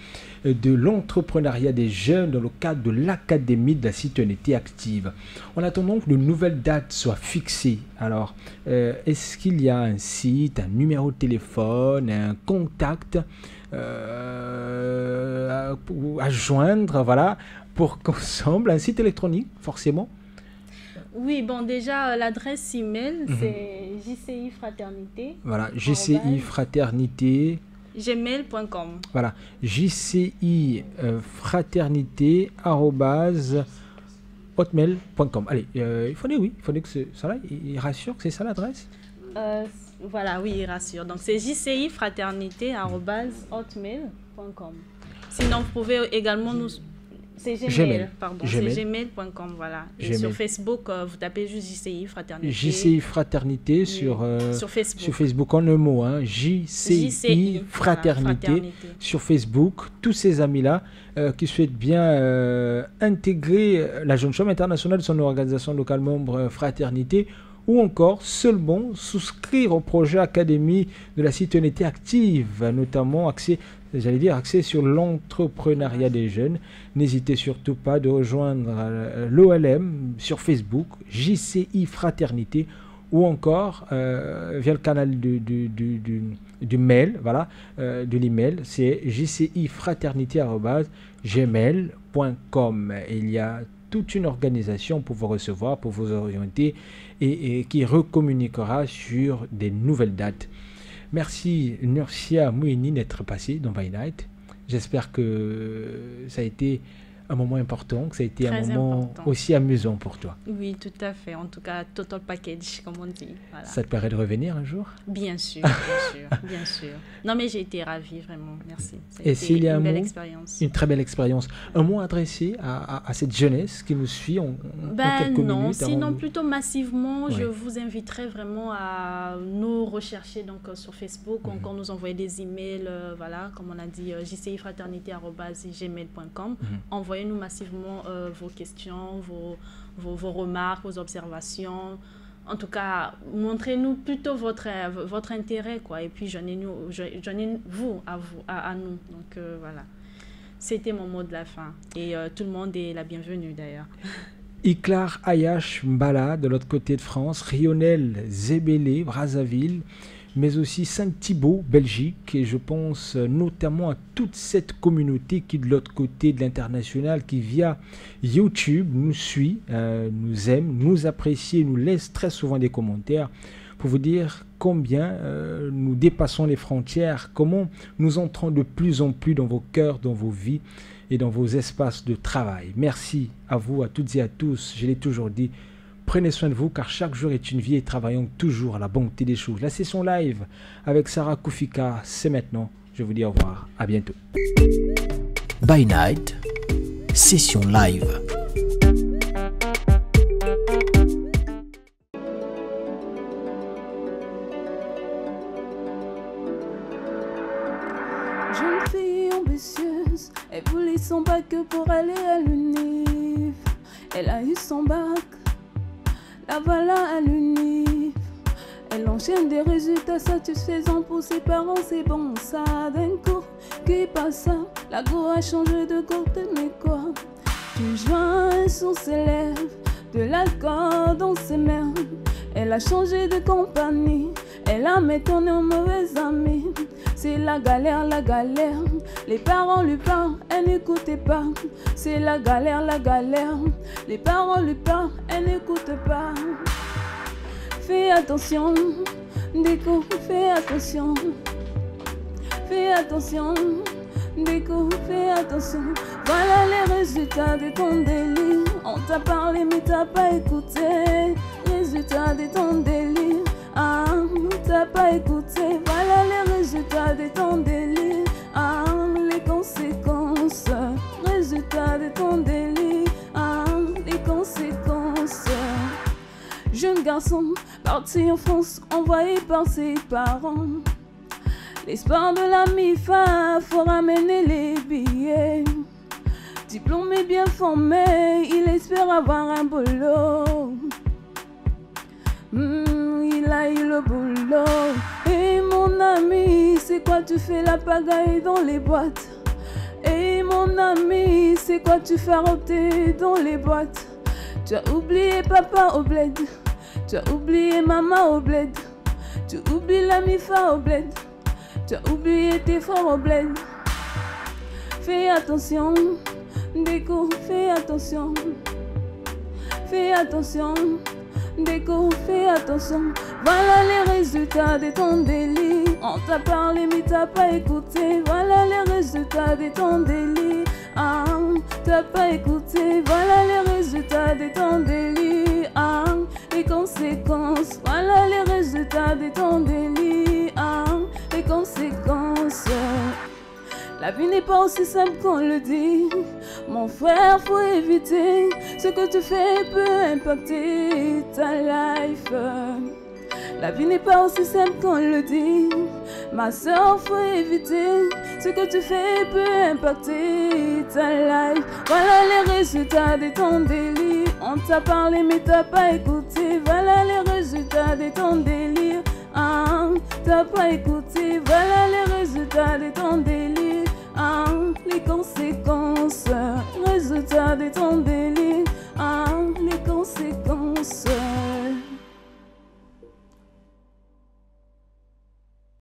de l'entrepreneuriat des jeunes dans le cadre de l'Académie de la citoyenneté active. En attendant que de nouvelles dates soient fixées, alors, est-ce qu'il y a un site, un numéro de téléphone, un contact à joindre, voilà, pour qu'ensemble, un site électronique, forcément? Oui, bon, déjà, l'adresse email, c'est JCI Fraternité. Voilà, JCI Fraternité. Gmail.com. Voilà, JCI Fraternité @hotmail.com. Allez, il fallait que ça là, il rassure que c'est ça l'adresse. Voilà, oui, il rassure. Donc, c'est JCI Fraternité @hotmail.com. Sinon, vous pouvez également nous... C'est Gmail, pardon. C'est gmail.com, voilà. Et sur Facebook, vous tapez juste JCI Fraternité. JCI Fraternité sur Facebook. Sur Facebook, en un mot, hein. JCI Fraternité sur Facebook. Tous ces amis-là qui souhaitent bien intégrer la Jeune Chambre internationale, son organisation locale membre Fraternité, ou encore seulement souscrire au projet Académie de la citoyenneté active, notamment axé sur l'entrepreneuriat des jeunes. N'hésitez surtout pas de rejoindre l'OLM sur Facebook, JCI Fraternité, ou encore via le canal du mail, voilà, de l'email, c'est jcifraternité@gmail.com. Il y a toute une organisation pour vous recevoir, pour vous orienter et qui recommuniquera sur des nouvelles dates. Merci Nursia Mouneyi d'être passée dans By Night. J'espère que ça a été un moment important, que ça a été un moment aussi amusant pour toi. Oui, tout à fait. En tout cas, total package, comme on dit. Voilà. Ça te paraît de revenir un jour? Bien sûr, bien sûr. Non, mais j'ai été ravie, vraiment. Merci. Et s'il y a une belle expérience. Une très belle expérience. Un mot adressé à cette jeunesse qui nous suit en quelques minutes. Sinon, plutôt massivement, je vous inviterai vraiment à nous rechercher donc, sur Facebook, encore nous envoyer des emails, voilà, comme on a dit, jcifraternité@gmail.com. Envoyez-nous massivement vos questions, vos remarques, vos observations. En tout cas, montrez-nous plutôt votre intérêt, quoi. Et puis, joignez-vous à nous. Donc, voilà. C'était mon mot de la fin. Et tout le monde est la bienvenue, d'ailleurs. Iklar Ayash Mbala, de l'autre côté de France, Rionel Zébélé, Brazzaville, mais aussi Saint-Thibault, Belgique, et je pense notamment à toute cette communauté qui, de l'autre côté de l'international, qui via YouTube nous suit, nous aime, nous apprécie, nous laisse très souvent des commentaires pour vous dire combien nous dépassons les frontières, comment nous entrons de plus en plus dans vos cœurs, dans vos vies et dans vos espaces de travail. Merci à vous, à toutes et à tous, je l'ai toujours dit. Prenez soin de vous car chaque jour est une vie et travaillons toujours à la bonté des choses. La session live avec Sarah Koufika, c'est maintenant. Je vous dis au revoir. À bientôt. By Night, session live. son bac pour aller à l'UNIF. Elle a eu son bac, la voilà à l'UNIF. Elle enchaîne des résultats satisfaisants pour ses parents, c'est bon ça. D'un coup, qui passe ça? La go a changé de côté, mais quoi? Du joint sur ses lèvres, de l'alcool dans ses mains. Elle a changé de compagnie, elle a métonné aux mauvais amis. C'est la galère, la galère. Les parents lui parlent, elle n'écoutait pas. C'est la galère, la galère. Les parents lui parlent, elle n'écoute pas. Fais attention, Déco, fais attention. Fais attention, Déco, fais attention. Voilà les résultats de ton délire. On t'a parlé mais t'as pas écouté. Résultats de ton délire. Ah, t'as pas écouté. Voilà les résultats de ton délire. Ah, les conséquences. Résultats de ton délire. Ah, les conséquences. Jeune garçon, parti en France, envoyé par ses parents. L'espoir de la MIFA, faut ramener les billets. Diplômé bien formé, il espère avoir un boulot. Il a eu le boulot. Et mon ami, c'est quoi tu fais la pagaille dans les boîtes? Et mon ami, c'est quoi tu fais rôter dans les boîtes? Tu as oublié papa au bled, tu as oublié maman au bled, tu oublies la MIFA au bled, tu as oublié tes frères au bled. Fais attention, Déco, fais attention. Fais attention, Déco, fais attention. Voilà les résultats de ton délire. On t'a parlé mais t'as pas écouté. Voilà les résultats de ton délire. Ah, t'as pas écouté. Voilà les résultats de ton délire. Ah, les conséquences. Voilà les résultats de ton délire. Ah, les conséquences. La vie n'est pas aussi simple qu'on le dit. Mon frère, faut éviter. Ce que tu fais peut impacter ta life. La vie n'est pas aussi simple qu'on le dit. Ma soeur, faut éviter. Ce que tu fais peut impacter ta life. Voilà les résultats de ton délire. On t'a parlé mais t'as pas écouté. Voilà les résultats de ton délire. Ah, t'as pas écouté. Voilà les résultats de ton délire. Ah, les conséquences. Résultats de ton délire.